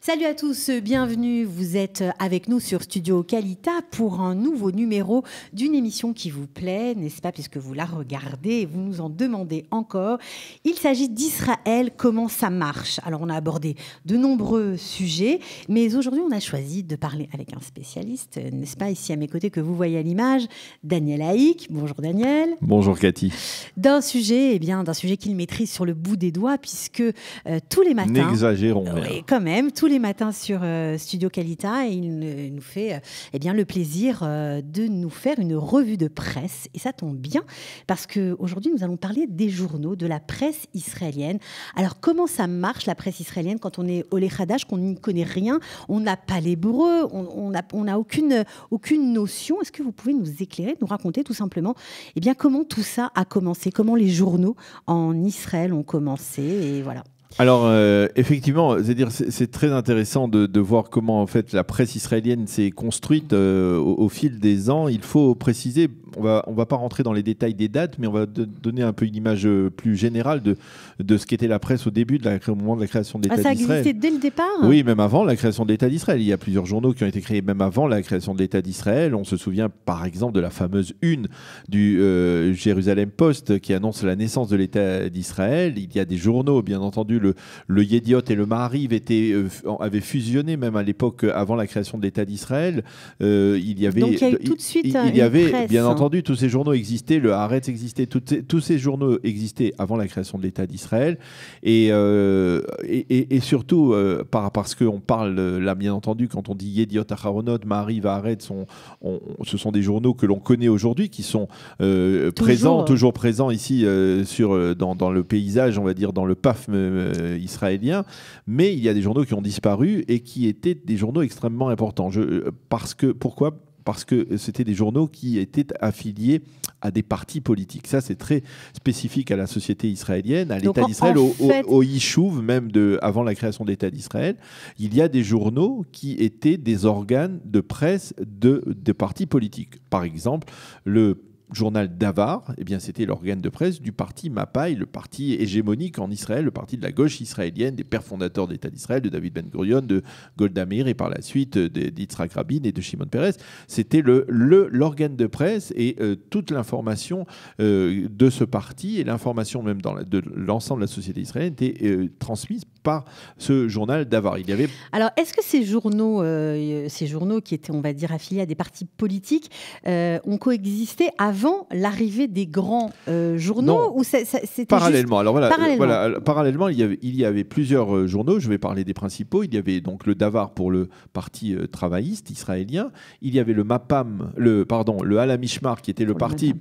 Salut à tous, bienvenue. Vous êtes avec nous sur Studio Kalita pour un nouveau numéro d'une émission qui vous plaît, n'est-ce pas, puisque vous la regardez et vous nous en demandez encore. Il s'agit d'Israël, comment ça marche. Alors, on a abordé de nombreux sujets, mais aujourd'hui, on a choisi de parler avec un spécialiste, n'est-ce pas, ici à mes côtés que vous voyez à l'image, Daniel Haïk. Bonjour Daniel. Bonjour Cathy. D'un sujet qu'il maîtrise sur le bout des doigts, puisque tous les matins... N'exagérons. Oui, quand même, tous les matins sur Studio Kalita, il nous fait le plaisir de nous faire une revue de presse. Et ça tombe bien, parce qu'aujourd'hui, nous allons parler des journaux, de la presse israélienne. Alors, comment ça marche, la presse israélienne, quand on est au Lechadash, qu'on n'y connaît rien, on n'a pas l'hébreu, on n'a aucune notion. Est-ce que vous pouvez nous éclairer, nous raconter tout simplement comment tout ça a commencé, comment les journaux en Israël ont commencé, et voilà. Alors, effectivement, c'est très intéressant de voir comment en fait, la presse israélienne s'est construite au fil des ans. Il faut préciser, on va pas rentrer dans les détails des dates, mais on va donner un peu une image plus générale de ce qu'était la presse au début, au moment de la création de l'État d'Israël. Ça existait dès le départ ? Oui, même avant la création de l'État d'Israël. Il y a plusieurs journaux qui ont été créés même avant la création de l'État d'Israël. On se souvient par exemple de la fameuse une du Jérusalem Post qui annonce la naissance de l'État d'Israël. Il y a des journaux, bien entendu, le Yediot et le Maariv avaient fusionné même à l'époque avant la création de l'État d'Israël. Donc il y a eu tout de suite il y avait, presse, bien entendu, tous ces journaux existaient, le Haaretz existait, tous ces journaux existaient avant la création de l'État d'Israël. Et surtout, parce qu'on parle là, bien entendu, quand on dit Yediot Acharonot, Maariv, Haaretz, ce sont des journaux que l'on connaît aujourd'hui, qui sont toujours présents ici dans le paysage, on va dire, dans le PAF israélien, mais il y a des journaux qui ont disparu et qui étaient des journaux extrêmement importants. Pourquoi ? Parce que c'était des journaux qui étaient affiliés à des partis politiques. Ça, c'est très spécifique à la société israélienne, à l'État d'Israël, au Yishuv, même avant la création de l'État d'Israël. Il y a des journaux qui étaient des organes de presse de partis politiques. Par exemple, le journal Davar, c'était l'organe de presse du parti Mapai, le parti hégémonique en Israël, le parti de la gauche israélienne, des pères fondateurs de l'État d'Israël, de David Ben-Gurion, de Golda Meir et par la suite d'Yitzhak Rabin et de Shimon Peres. C'était l'organe de presse et toute l'information de ce parti et l'information même de l'ensemble de la société israélienne était transmise par ce journal Davar. Alors, est-ce que ces journaux qui étaient, on va dire, affiliés à des partis politiques ont coexisté avant l'arrivée des grands journaux, ou c'était parallèlement. Alors parallèlement, il y avait plusieurs journaux. Je vais parler des principaux. Il y avait donc le Davar pour le parti travailliste israélien. Il y avait le Mapam, le Halamishmar qui était le parti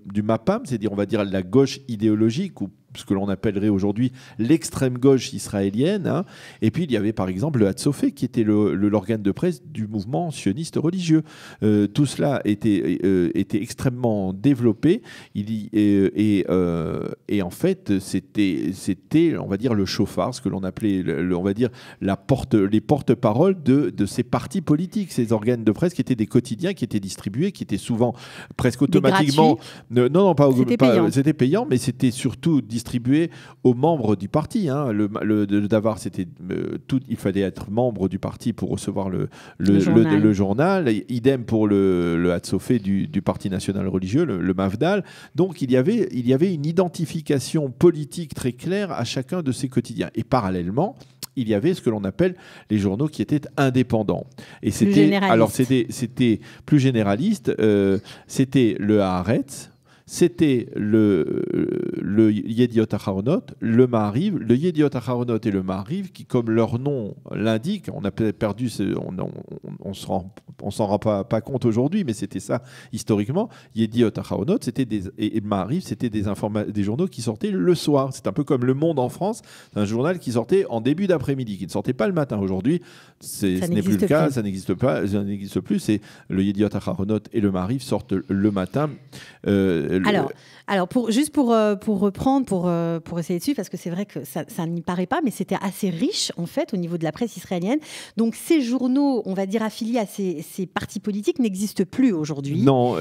du Mapam, c'est-à-dire on va dire la gauche idéologique ou ce que l'on appellerait aujourd'hui l'extrême gauche israélienne. Hein. Et puis il y avait par exemple le Hatzofé qui était l'organe de presse du mouvement sioniste religieux. Tout cela était extrêmement développé. Et en fait, c'était, on va dire, le chauffard, ce que l'on appelait, on va dire, les porte-paroles de ces partis politiques, ces organes de presse qui étaient des quotidiens, qui étaient distribués, qui étaient souvent presque automatiquement... C'était payant, mais c'était surtout distribué aux membres du parti. Hein. Le Davar, il fallait être membre du parti pour recevoir le journal. Idem pour le Hatzofé du Parti national religieux, le Mafdal. Donc il y avait une identification politique très claire à chacun de ces quotidiens. Et parallèlement, il y avait ce que l'on appelle les journaux qui étaient indépendants. Et c'était plus généraliste. C'était le Haaretz, c'était le Yediot Acharonot, le Maariv, le Yediot Acharonot et le Maariv, qui, comme leur nom l'indique, on a perdu, on s'en rend pas compte aujourd'hui, mais c'était ça historiquement. Yediot Acharonot, et Maariv, c'était des journaux qui sortaient le soir. C'est un peu comme Le Monde en France, c'est un journal qui sortait en début d'après-midi, qui ne sortait pas le matin. Aujourd'hui, ce n'est plus le cas, ça n'existe plus. C'est le Yediot Acharonot et le Maariv sortent le matin. Juste pour reprendre, pour essayer dessus, parce que c'est vrai que ça n'y paraît pas, mais c'était assez riche, en fait, au niveau de la presse israélienne. Donc, ces journaux, on va dire, affiliés à ces partis politiques n'existent plus aujourd'hui. Non,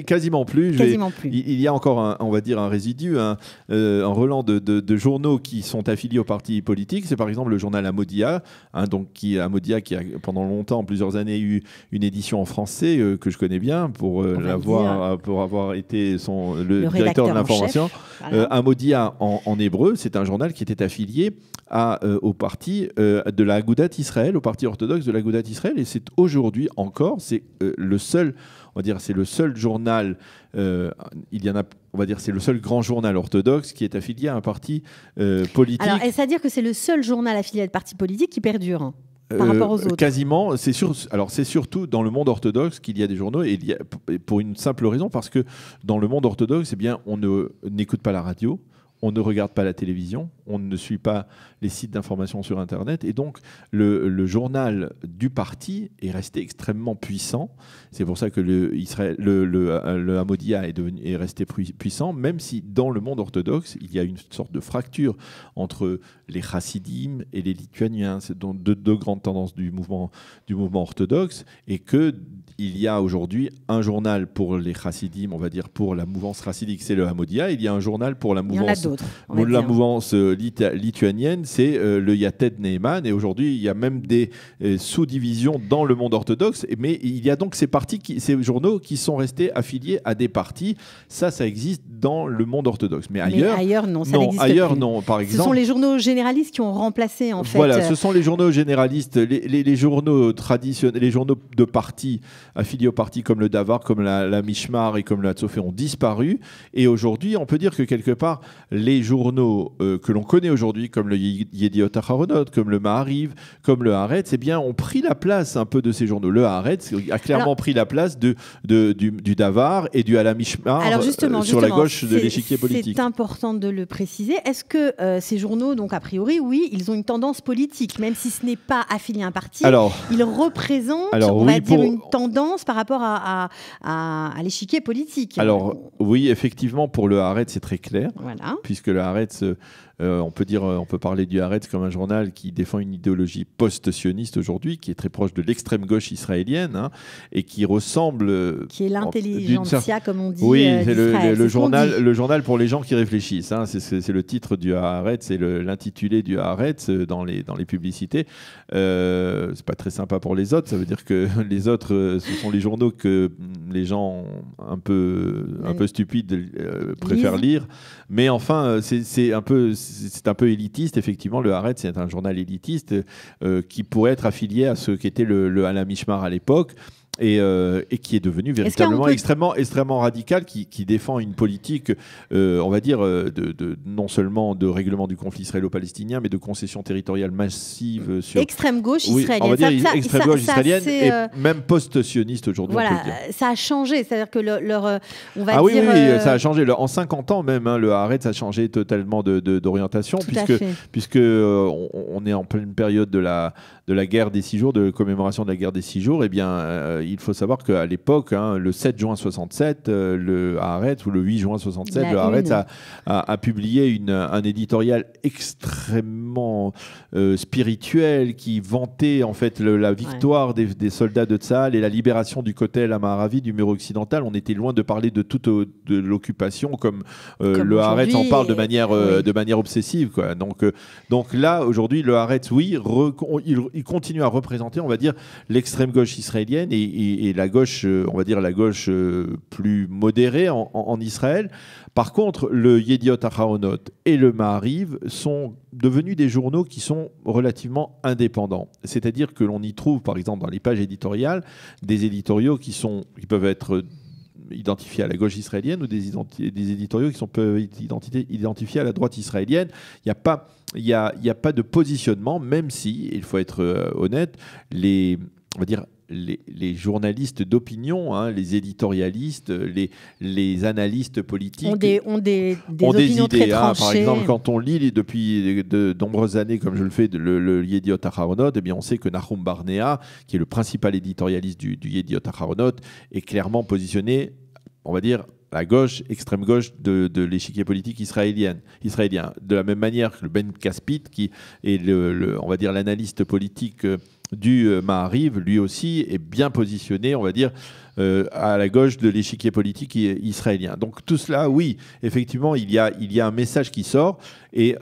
quasiment plus. Quasiment plus. Il y a encore, on va dire, un résidu, un relent de journaux qui sont affiliés aux partis politiques. C'est par exemple le journal Hamodia, Hamodia qui a pendant longtemps, plusieurs années, eu une édition en français que je connais bien pour avoir été le directeur de l'information. Voilà. Hamodia en hébreu, c'est un journal qui était affilié au parti de la Agudat Israël, au parti orthodoxe de la Agudat Israël, et c'est aujourd'hui encore, c'est le seul, on va dire, c'est le seul journal, il y en a, on va dire, c'est le seul grand journal orthodoxe qui est affilié à un parti politique. Alors, est-ce à dire que c'est le seul journal affilié à un parti politique qui perdure par rapport aux autres? Quasiment. Alors, c'est surtout dans le monde orthodoxe qu'il y a des journaux, et pour une simple raison, parce que dans le monde orthodoxe, eh bien, on n'écoute pas la radio, on ne regarde pas la télévision, on ne suit pas les sites d'information sur Internet. Et donc, le journal du parti est resté extrêmement puissant. C'est pour ça que le Hamodia est resté puissant, même si dans le monde orthodoxe, il y a une sorte de fracture entre les chassidim et les lituaniens. C'est donc deux grandes tendances du mouvement orthodoxe, et qu'il y a aujourd'hui un journal pour les chassidim, on va dire pour la mouvance chassidique, c'est le Hamodia. Il y a un journal pour la mouvance lituanienne, c'est le Yated Ne'eman, et aujourd'hui il y a même des sous-divisions dans le monde orthodoxe, mais il y a donc ces journaux qui sont restés affiliés à des partis. Ça existe dans le monde orthodoxe, mais ailleurs non, ça n'existe plus. Ailleurs non, par exemple. Ce sont les journaux généralistes qui ont remplacé en fait. Voilà, ce sont les journaux généralistes, les journaux traditionnels, les journaux de partis affiliés aux partis comme le Davar, comme la Mishmar et comme le Hatzofé ont disparu, et aujourd'hui on peut dire que quelque part les journaux que l'on connaît aujourd'hui, comme le Yediot Aharonot, comme le Ma'ariv, comme le Haaretz, eh bien, ont pris la place un peu de ces journaux. Le Haaretz a clairement pris la place du Davar et du Alamishmar sur la gauche de l'échiquier politique. C'est important de le préciser. Est-ce que ces journaux, donc a priori, oui, ils ont une tendance politique, même si ce n'est pas affilié à un parti, ils représentent, une tendance par rapport à l'échiquier politique. Alors, oui, effectivement, pour le Haaretz, c'est très clair, puisque le Haaretz... on peut parler du Haaretz comme un journal qui défend une idéologie post-sioniste aujourd'hui, qui est très proche de l'extrême gauche israélienne, et qui ressemble... Qui est l'intelligentsia, comme on dit. Oui, c'est le journal pour les gens qui réfléchissent. C'est le titre du Haaretz, c'est l'intitulé du Haaretz dans les publicités. C'est pas très sympa pour les autres. Ça veut dire que les autres, ce sont les journaux que les gens un peu stupides préfèrent lire. Mais enfin, c'est un peu élitiste, effectivement. Le Haaretz, c'est un journal élitiste qui pourrait être affilié à ce qu'était le Alamishmar à l'époque. Et qui est devenu véritablement extrêmement radical, qui défend une politique, on va dire, non seulement de règlement du conflit israélo-palestinien, mais de concession territoriale massive sur... Extrême gauche israélienne. On va dire extrême gauche israélienne, et même post-sioniste aujourd'hui. Voilà, ça a changé. C'est-à-dire que on va dire... Oui, ça a changé. En 50 ans même, le Haaretz a changé totalement d'orientation, puisque on est en pleine période de la guerre des 6 jours, de commémoration de la guerre des 6 jours. Eh bien, il faut savoir qu'à l'époque, le 7 juin 67, le Haaretz, ou le 8 juin 67, le Haaretz a publié un éditorial extrêmement spirituel qui vantait en fait la victoire des soldats de Tsahal et la libération du Kotel Amaravi, du mur occidental. On était loin de parler de l'occupation comme le Haaretz en parle de manière obsessive, quoi. Donc là, aujourd'hui, le Haaretz, il continue à représenter, on va dire, l'extrême gauche israélienne et la gauche, on va dire la gauche plus modérée en Israël. Par contre, le Yediot Aharonot et le Ma'ariv sont devenus des journaux qui sont relativement indépendants. C'est-à-dire que l'on y trouve, par exemple, dans les pages éditoriales, des éditoriaux qui peuvent être identifiés à la gauche israélienne, ou des éditoriaux qui peuvent être identifiés à la droite israélienne. Il n'y a pas de positionnement, même si, il faut être honnête, on va dire, les journalistes d'opinion, les éditorialistes, les analystes politiques ont des opinions idées, très tranchées. Par exemple, quand on lit depuis de nombreuses années, comme je le fais, le Yediot Aharonot, eh bien, on sait que Nahum Barnea, qui est le principal éditorialiste du Yediot Aharonot, est clairement positionné, on va dire, la gauche, extrême gauche de l'échiquier politique israélien. De la même manière que le Ben Caspit, qui est on va dire l'analyste politique du Maariv, lui aussi est bien positionné, on va dire, à la gauche de l'échiquier politique israélien. Donc tout cela, oui, effectivement, il y a un message qui sort, et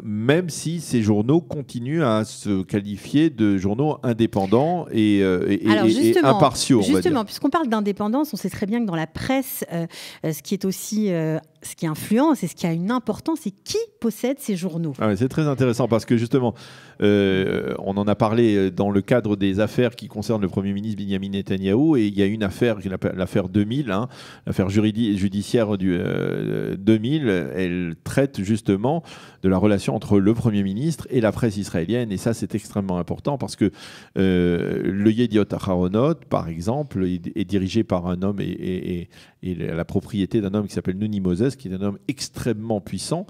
même si ces journaux continuent à se qualifier de journaux indépendants et impartiaux. Justement, puisqu'on parle d'indépendance, on sait très bien que dans la presse, ce qui est aussi... ce qui influence et ce qui a une importance, c'est qui possède ces journaux. C'est très intéressant parce que justement, on en a parlé dans le cadre des affaires qui concernent le Premier ministre Benyamin Netanyahou, et il y a une affaire, l'affaire 2000, l'affaire judiciaire du 2000, elle traite justement de la relation entre le Premier ministre et la presse israélienne, et ça c'est extrêmement important parce que le Yediot Aharonot, par exemple, est dirigé par un homme et la propriété d'un homme qui s'appelle Nuni Moses, qui est un homme extrêmement puissant,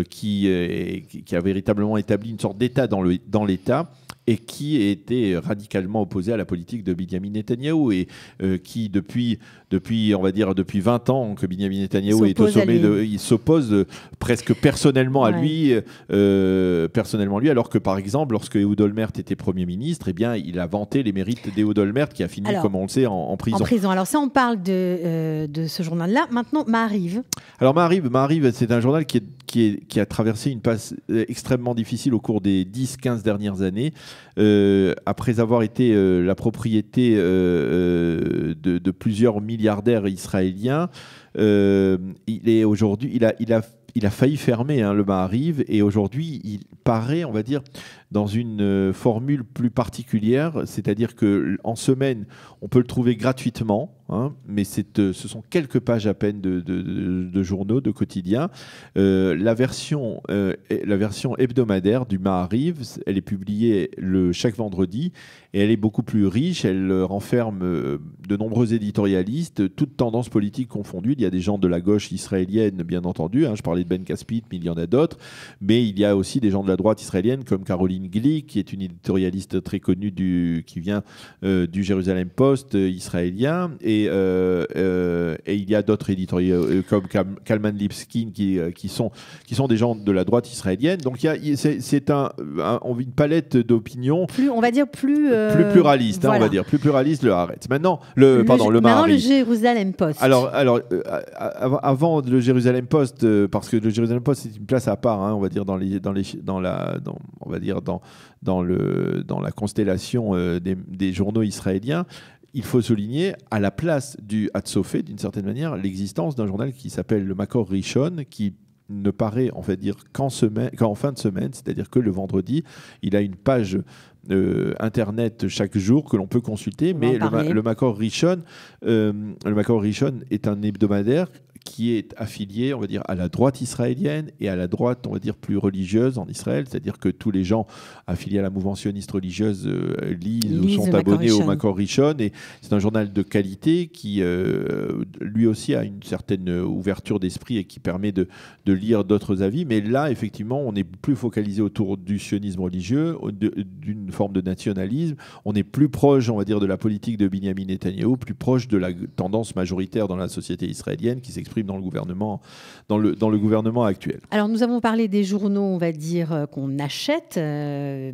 qui a véritablement établi une sorte d'État dans l'État, et qui était radicalement opposé à la politique de Benyamin Netanyahou, et qui depuis 20 ans que Benyamin Netanyahou est au sommet, il s'oppose presque personnellement à lui, alors que par exemple lorsque Ehud Olmert était Premier ministre, eh bien il a vanté les mérites d'Ehud Olmert, qui a fini, comme on le sait, en prison. Alors ça, on parle de ce journal-là. Maintenant, Maariv. Alors Maariv, c'est un journal qui a traversé une passe extrêmement difficile au cours des 10-15 dernières années, après avoir été la propriété de plusieurs milliardaires israéliens. Il a failli fermer, le Maariv, et aujourd'hui il paraît, on va dire, dans une formule plus particulière, c'est-à-dire qu'en semaine, on peut le trouver gratuitement, mais ce sont quelques pages à peine de journaux, de quotidiens. La version hebdomadaire du Maariv, elle est publiée chaque vendredi, et elle est beaucoup plus riche, elle renferme de nombreux éditorialistes, toutes tendances politiques confondues. Il y a des gens de la gauche israélienne, bien entendu, je parlais de Ben Caspit, mais il y en a d'autres, mais il y a aussi des gens de la droite israélienne, comme Caroline Glick, qui est une éditorialiste très connue qui vient du Jérusalem Post israélien, et il y a d'autres éditorialistes comme Kalman Lipskin qui sont des gens de la droite israélienne. Donc c'est une palette d'opinions plus pluraliste, voilà. On va dire plus pluraliste, le Haaretz. Maintenant le Maariv. Le Jérusalem Post. Alors avant le Jérusalem Post, parce que le Jérusalem Post c'est une place à part, on va dire dans la constellation des journaux israéliens. Il faut souligner, à la place du Hatzofé, d'une certaine manière, l'existence d'un journal qui s'appelle le Makor Rishon, qui ne paraît dire qu'en fin de semaine, c'est-à-dire que le vendredi, il a une page internet chaque jour que l'on peut consulter, mais le Makor Rishon est un hebdomadaire qui est affilié, on va dire, à la droite israélienne et à la droite, on va dire, plus religieuse en Israël, c'est-à-dire que tous les gens affiliés à la mouvance sioniste religieuse lisent ou sont abonnés au Makor Rishon, et c'est un journal de qualité qui, lui aussi, a une certaine ouverture d'esprit et qui permet de lire d'autres avis, mais là, effectivement, on est plus focalisé autour du sionisme religieux, d'une forme de nationalisme, on est plus proche, on va dire, de la politique de Benyamin Netanyahou, plus proche de la tendance majoritaire dans la société israélienne qui s'exprime dans le gouvernement actuel. Alors nous avons parlé des journaux, on va dire, qu'on achète,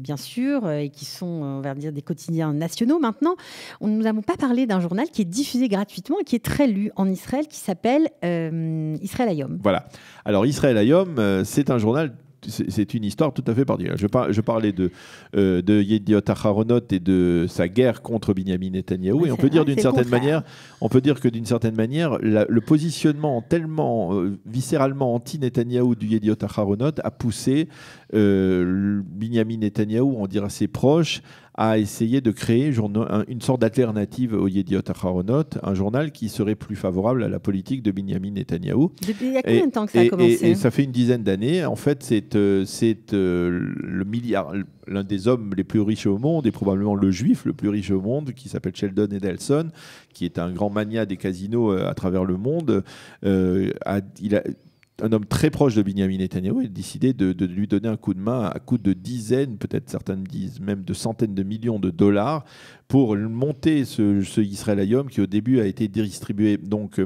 bien sûr, et qui sont, on va dire, des quotidiens nationaux. Maintenant, nous n'avons pas parlé d'un journal qui est diffusé gratuitement et qui est très lu en Israël, qui s'appelle Israël Hayom. Voilà. Alors Israël Hayom, c'est un journal. C'est une histoire tout à fait particulière. Je parlais de Yediot Aharonot et de sa guerre contre Benyamin Netanyahou, et on peut dire que d'une certaine manière, le positionnement tellement viscéralement anti-Netanyahou du Yediot Aharonot a poussé Benyamin Netanyahou, on dirait ses proches, à essayer de créer une sorte d'alternative au Yediot Aharonot, un journal qui serait plus favorable à la politique de Benyamin Netanyahou. Depuis il y a combien de temps que ça a commencé ? Et ça fait une dizaine d'années. En fait, c'est l'un des hommes les plus riches au monde, et probablement le juif le plus riche au monde, qui s'appelle Sheldon Adelson, qui est un grand magnat des casinos à travers le monde. Un homme très proche de Benyamin Netanyahou a décidé de lui donner un coup de main à coût de dizaines, peut-être certains disent même de centaines de millions de dollars, pour monter ce Israël Hayom, qui au début a été distribué donc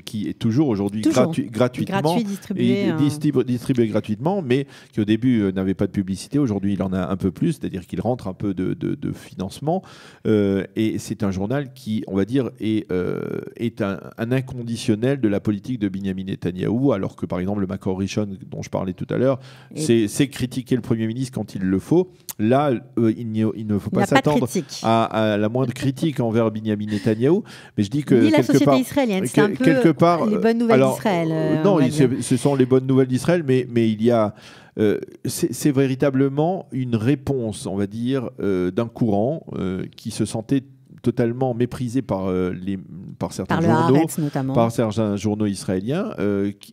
qui est toujours aujourd'hui gratuitement distribué gratuitement, mais qui au début n'avait pas de publicité. Aujourd'hui, il en a un peu plus, c'est-à-dire qu'il rentre un peu de financement. Et c'est un journal qui, on va dire, est un inconditionnel de la politique de Binyamin Netanyahou, alors que par exemple le Makor Rishon dont je parlais tout à l'heure, c'est critiquer le Premier ministre quand il le faut. Là, il ne faut pas s'attendre à la moindre critique envers Binyamin Netanyahou. Mais je dis que ni la société israélienne, c'est un peu les bonnes nouvelles d'Israël. Non, ce sont les bonnes nouvelles d'Israël, mais il y a... c'est véritablement une réponse, on va dire, d'un courant qui se sentait totalement méprisé par certains journaux, par certains journaux israéliens,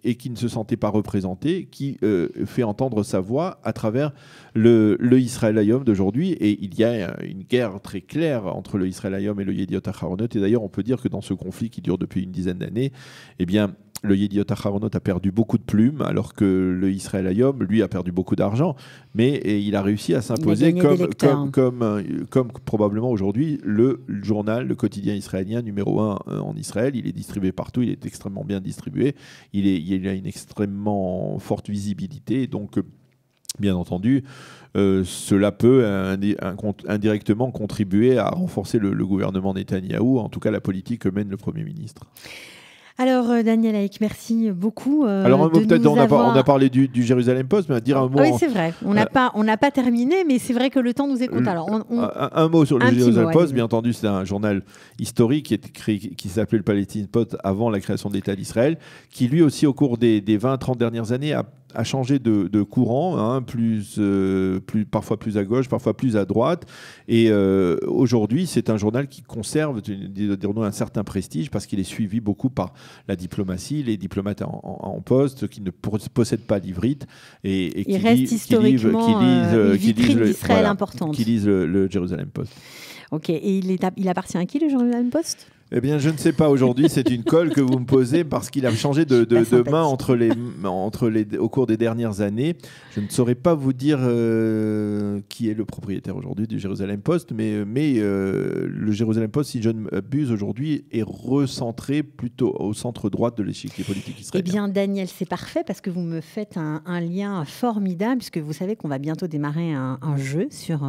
et qui ne se sentait pas représenté, qui fait entendre sa voix à travers le Israël Hayom d'aujourd'hui. Et il y a une guerre très claire entre le Israël Hayom et le Yediot Aharonot. Et d'ailleurs, on peut dire que dans ce conflit qui dure depuis une dizaine d'années, eh bien, le Yediot Aharonot a perdu beaucoup de plumes, alors que le Israël Hayom, lui, a perdu beaucoup d'argent. Mais il a réussi à s'imposer comme probablement aujourd'hui le journal, le quotidien israélien numéro 1 en Israël. Il est distribué partout, il est extrêmement bien distribué. Il a une extrêmement forte visibilité. Donc, bien entendu, cela peut indirectement contribuer à renforcer le gouvernement Netanyahou, en tout cas la politique que mène le Premier ministre. Alors, Daniel Haïk, merci beaucoup. Alors, un mot peut-être, on a parlé du Jérusalem Post, mais dire un mot. Oui, c'est vrai. On n'a pas terminé, mais c'est vrai que le temps nous est compté. Alors, un mot sur le Jérusalem Post. Bien entendu, c'est un journal historique qui s'appelait le Palestine Post avant la création de l'État d'Israël, qui lui aussi, au cours des 20-30 dernières années, a changé de courant, hein, parfois plus à gauche, parfois plus à droite. Et aujourd'hui, c'est un journal qui conserve un certain prestige parce qu'il est suivi beaucoup par la diplomatie, les diplomates en poste qui ne possèdent pas l'ivrite et qui lisent le Jérusalem Post. Ok, et il appartient à qui, le Jérusalem Post ? Eh bien, je ne sais pas aujourd'hui. C'est une colle que vous me posez parce qu'il a changé de main au cours des dernières années. Je ne saurais pas vous dire qui est le propriétaire aujourd'hui du Jérusalem Post, mais le Jérusalem Post, si je ne m'abuse aujourd'hui, est recentré plutôt au centre droite de l'échiquier politique israélien. Eh bien, Daniel, c'est parfait parce que vous me faites un lien formidable, puisque vous savez qu'on va bientôt démarrer un jeu sur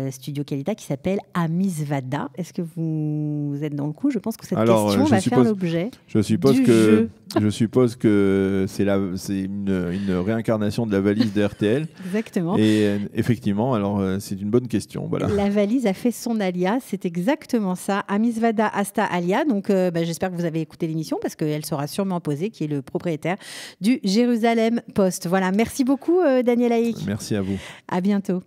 Studio Kalita qui s'appelle Amizvada. Est-ce que vous êtes dans le coup? Je pense que cette question va faire l'objet du jeu. Je suppose que c'est une réincarnation de la valise de RTL. Exactement. Et effectivement, alors c'est une bonne question. Voilà. La valise a fait son alias, c'est exactement ça. Amizvada Asta Alia. Donc j'espère que vous avez écouté l'émission parce qu'elle sera sûrement posée, qui est le propriétaire du Jérusalem Post. Voilà, merci beaucoup Daniel Haïk. Merci à vous. À bientôt.